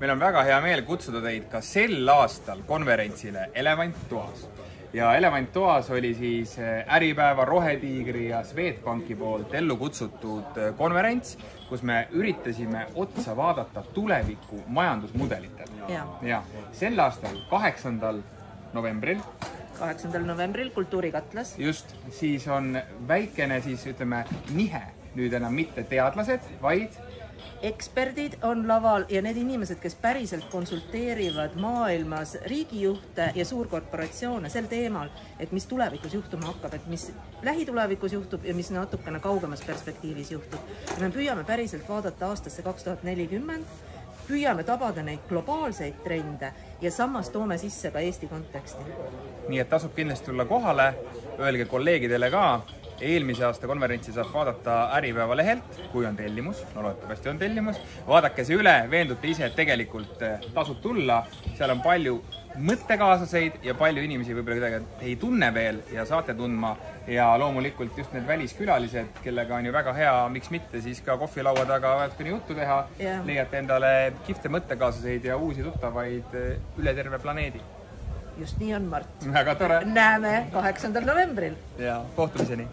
meil on väga hea meel kutsuda teid ka sel aastal konverentsile Elevant toas. Ja Elevant toas oli siis Äripäeva, Rohetiigri ja Swedbanki poolt ellu kutsutud konverents, kus me üritasime otsa vaadata tuleviku majandusmudelitel. Ja sel aastal 8. novembril Kultuurikatlas. Just, siis on väikene, siis ütleme, nihe nüüd enam mitte teadlased, vaid eksperdid on laval ja need inimesed, kes päriselt konsulteerivad maailmas riigijuhte ja suurkorporatsioone sel teemal, et mis tulevikus juhtuma hakkab, et mis lähitulevikus juhtub ja mis natukene kaugemas perspektiivis juhtub. Ja me püüame päriselt vaadata aastasse 2040, püüame tabada neid globaalseid trende ja samas toome sisse ka Eesti konteksti. Nii et tasub kindlasti tulla kohale, öelge kolleegidele ka. Eelmise aasta konverentsi saab vaadata Äripäeva lehelt, kui on tellimus, no loodetavasti on tellimus. Vaadake see üle, veendute ise, et tegelikult tasub tulla. Seal on palju mõttekaasaseid ja palju inimesi võib-olla ei tunne veel ja saate tundma. Ja loomulikult just need väliskülalised, kellega on ju väga hea, miks mitte, siis ka kohvilaua taga vajatkuni juttu teha. Leiate endale kihvte mõttekaasaseid ja uusi tuttavaid üle terve planeedi. Just nii on, Mart. Väga tore. Näeme 8. novembril. Ja kohtumiseni.